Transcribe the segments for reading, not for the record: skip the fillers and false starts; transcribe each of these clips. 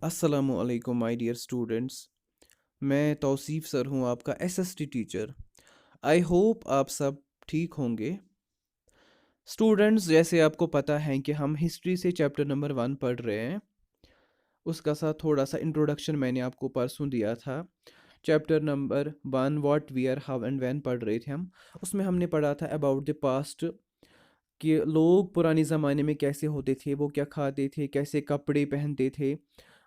अस्सलामुअलैकुम my dear students. मैं Tauseef sir हूँ, आपका एसएसटी टीचर। आई होप आप सब ठीक होंगे। स्टूडेंट्स, जैसे आपको पता है कि हम हिस्ट्री से चैप्टर नंबर 1 पढ़ रहे हैं। उसका साथ थोड़ा सा इंट्रोडक्शन मैंने आपको परसों दिया था। Chapter number 1 what where how and when पढ़ रहे थे हम। उसमें हमने पढ़ा था अबाउट द पास्ट, कि लोग पुराने ज़माने में कैसे होते थे, वो क्या खाते थे, कैसे कपड़े पहनते थे,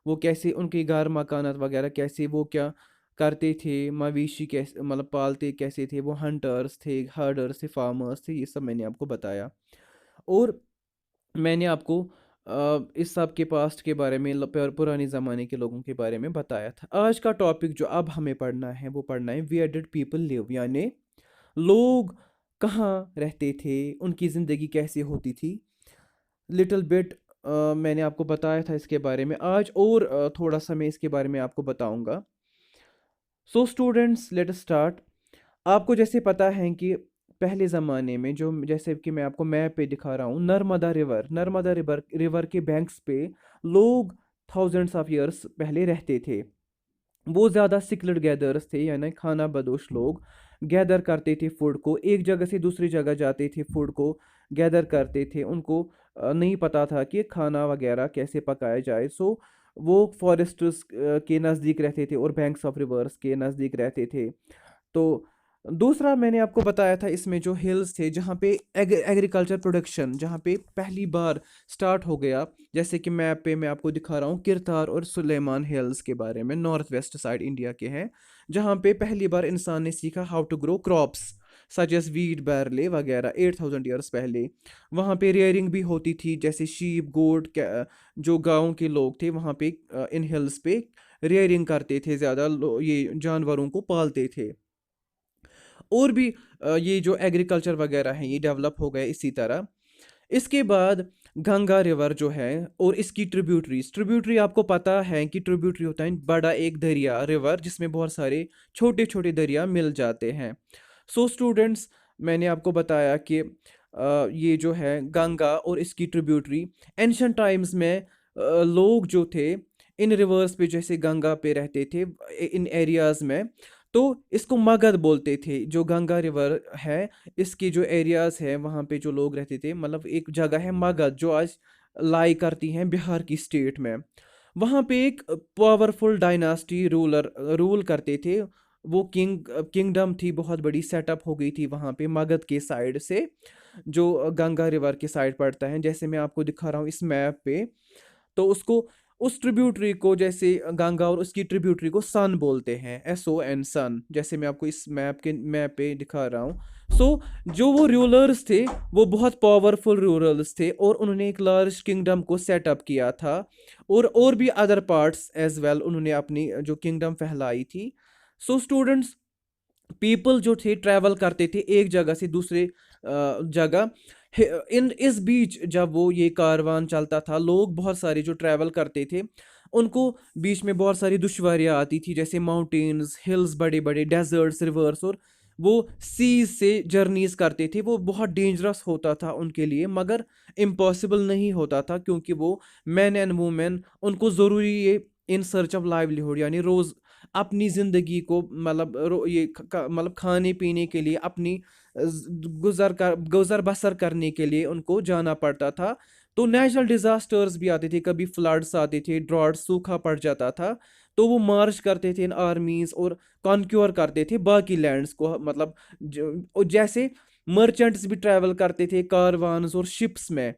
वो कैसे उनके घर मकानात वगैरह कैसे वो क्या करते थे, मवेशी कैसे मतलब पालते कैसे थे, वो हंटर्स थे, हर्डर्स थे, फार्मर्स थे, ये सब मैंने आपको बताया। और मैंने आपको इस सब के पास्ट के बारे में पुराने ज़माने के लोगों के बारे में बताया था। आज का टॉपिक जो अब हमें पढ़ना है वो पढ़ना है वेयर डिड पीपल लिव, यानी लोग कहाँ रहते थे, उनकी ज़िंदगी कैसे होती थी। लिटिल बिट मैंने आपको बताया था इसके बारे में। आज और थोड़ा सा मैं इसके बारे में आपको बताऊंगा। So students, let us start. आपको जैसे पता है कि पहले ज़माने में, जो जैसे कि मैं आपको मैप पे दिखा रहा हूँ, नर्मदा रिवर के बैंक्स पे लोग थाउजेंड्स ऑफ ईयर्स पहले रहते थे। वो ज़्यादा सिकलड गैदर्स थे, यानी खाना बदोश लोग। गैदर करते थे फूड को, एक जगह से दूसरी जगह जाते थे, फूड को गैदर करते थे। उनको नहीं पता था कि खाना वगैरह कैसे पकाया जाए। सो वो फॉरेस्ट्स के नज़दीक रहते थे और बैंक्स ऑफ रिवर्स के नज़दीक रहते थे। तो दूसरा मैंने आपको बताया था इसमें जो हिल्स थे, जहाँ पे एग्रीकल्चर प्रोडक्शन जहाँ पे पहली बार स्टार्ट हो गया। जैसे कि मैप पे मैं आपको दिखा रहा हूँ, किरतार और सुलेमान हिल्स के बारे में, नॉर्थ वेस्ट साइड इंडिया के हैं, जहाँ पे पहली बार इंसान ने सीखा how to grow crops such as wheat, barley वगैरह, 8000 ईयर्स पहले। वहाँ पे रेयरिंग भी होती थी, जैसे शीप गोट, जो गाँव के लोग थे वहाँ पे इन हिल्स पे रेयरिंग करते थे, ज़्यादा ये जानवरों को पालते थे। और भी ये जो एग्रीकल्चर वगैरह है ये डेवलप हो गए इसी तरह। इसके बाद गंगा रिवर जो है और इसकी ट्रिब्यूटरी आपको पता है कि ट्रिब्यूटरी होता है बड़ा एक दरिया, रिवर, जिसमें बहुत सारे छोटे छोटे दरिया मिल जाते हैं। सो स्टूडेंट्स, मैंने आपको बताया कि ये जो है गंगा और इसकी ट्रिब्यूटरी, एंशंट टाइम्स में लोग जो थे इन रिवर्स पे, जैसे गंगा पे रहते थे इन एरियाज में, तो इसको मगध बोलते थे। जो गंगा रिवर है, इसके जो एरियाज है वहाँ पे जो लोग रहते थे, मतलब एक जगह है मगध जो आज लाई करती हैं बिहार की स्टेट में। वहाँ पे एक पावरफुल डायनास्टी रूल करते थे। वो किंगडम थी, बहुत बड़ी सेटअप हो गई थी वहाँ पे मगध के साइड से, जो गंगा रिवर के साइड पड़ता है, जैसे मैं आपको दिखा रहा हूँ इस मैप पे। तो उसको, उस ट्रिब्यूटरी को, जैसे गंगा और उसकी ट्रिब्यूटरी को सन बोलते हैं, SON, सन, जैसे मैं आपको इस मैप पे दिखा रहा हूँ। सो जो वो रूलर्स थे वो बहुत पावरफुल रूलर्स थे और उन्होंने एक लार्ज किंगडम को सेटअप किया था। और भी अदर पार्ट्स एज वेल उन्होंने अपनी जो किंगडम फैलाई थी। सो स्टूडेंट्स, पीपल जो थे ट्रैवल करते थे एक जगह से दूसरे जगह। इन इस बीच जब वो ये कारवान चलता था, लोग बहुत सारे जो ट्रैवल करते थे, उनको बीच में बहुत सारी दुश्वारियाँ आती थी, जैसे माउंटेन्स, हिल्स, बड़े बड़े डेजर्ट्स, रिवर्स, और वो सीज से जर्नीज करते थे। वो बहुत डेंजरस होता था उनके लिए, मगर इम्पॉसिबल नहीं होता था, क्योंकि वो मैन एंड वुमेन, उनको ज़रूरी ये इन सर्च ऑफ लाइवलीहुड, यानी रोज़ अपनी ज़िंदगी को, मतलब मतलब खाने पीने के लिए, अपनी गुजर बसर करने के लिए उनको जाना पड़ता था। तो नेचुरल डिजास्टर्स भी आते थे, कभी फ्लड्स आते थे, ड्रॉट, सूखा पड़ जाता था। तो वो मार्च करते थे इन आर्मीज और कॉन्क्योर करते थे बाकी लैंड्स को, मतलब और जैसे मर्चेंट्स भी ट्रैवल करते थे कारवान्स और शिप्स में।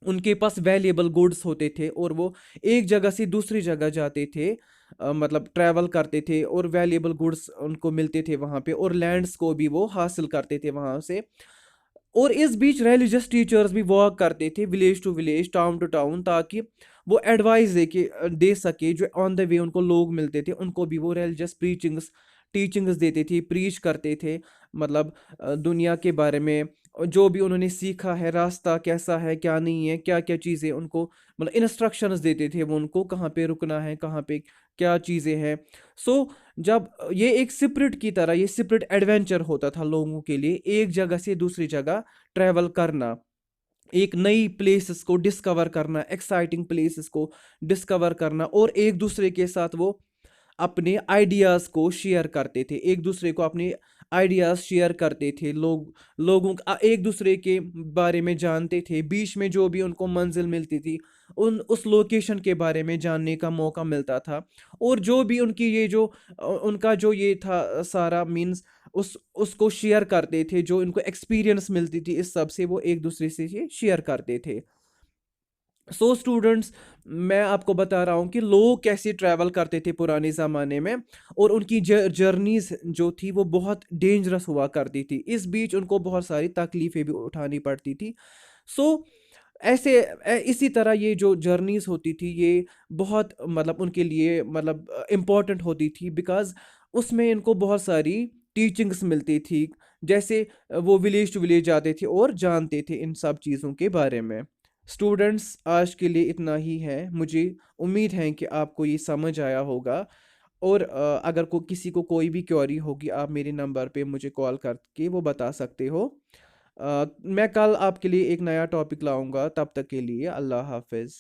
उनके पास वैल्यूएबल गुड्स होते थे और वो एक जगह से दूसरी जगह जाते थे, मतलब ट्रैवल करते थे, और वैल्यूएबल गुड्स उनको मिलते थे वहाँ पे, और लैंड्स को भी वो हासिल करते थे वहाँ से। और इस बीच रिलीजियस टीचर्स भी वॉक करते थे village to village, town to town, ताकि वो एडवाइस दे सके। जो ऑन द वे उनको लोग मिलते थे, उनको भी वो रिलीजियस प्रीचिंग्स टीचिंग्स देते थे, प्रीच करते थे, मतलब दुनिया के बारे में, और जो भी उन्होंने सीखा है, रास्ता कैसा है, क्या नहीं है, क्या क्या चीज़ें उनको, मतलब इंस्ट्रक्शंस देते थे वो उनको, कहाँ पे रुकना है, कहाँ पे क्या चीज़ें हैं। सो जब ये एक सिपरेट की तरह, ये सिपरेट एडवेंचर होता था लोगों के लिए, एक जगह से दूसरी जगह ट्रैवल करना। एक नई प्लेसेस को डिस्कवर करना, एक्साइटिंग प्लेसेस को डिस्कवर करना, और एक दूसरे के साथ वो अपने आइडियाज़ को शेयर करते थे, एक दूसरे को अपने आइडियाज़ शेयर करते थे। लोगों का एक दूसरे के बारे में जानते थे, बीच में जो भी उनको मंजिल मिलती थी उस लोकेशन के बारे में जानने का मौका मिलता था। और जो भी उनकी ये जो उनका जो ये था सारा मीन्स उसको शेयर करते थे, जो इनको एक्सपीरियंस मिलती थी इस सब से वो एक दूसरे से ये शेयर करते थे। सो स्टूडेंट्स, मैं आपको बता रहा हूँ कि लोग कैसे ट्रैवल करते थे पुराने ज़माने में, और उनकी जर्नीज जो थी वो बहुत डेंजरस हुआ करती थी, इस बीच उनको बहुत सारी तकलीफ़ें भी उठानी पड़ती थी। सो ऐसे इसी तरह ये जो जर्नीज होती थी ये बहुत मतलब उनके लिए मतलब इम्पोर्टेंट होती थी, बिकॉज़ उसमें इनको बहुत सारी टीचिंग्स मिलती थी। जैसे वो विलेज टू विलेज जाते थे और जानते थे इन सब चीज़ों के बारे में। स्टूडेंट्स, आज के लिए इतना ही है। मुझे उम्मीद है कि आपको ये समझ आया होगा, और अगर किसी को कोई भी क्वेरी होगी आप मेरे नंबर पे मुझे कॉल करके वो बता सकते हो। मैं कल आपके लिए एक नया टॉपिक लाऊंगा, तब तक के लिए अल्लाह हाफिज़।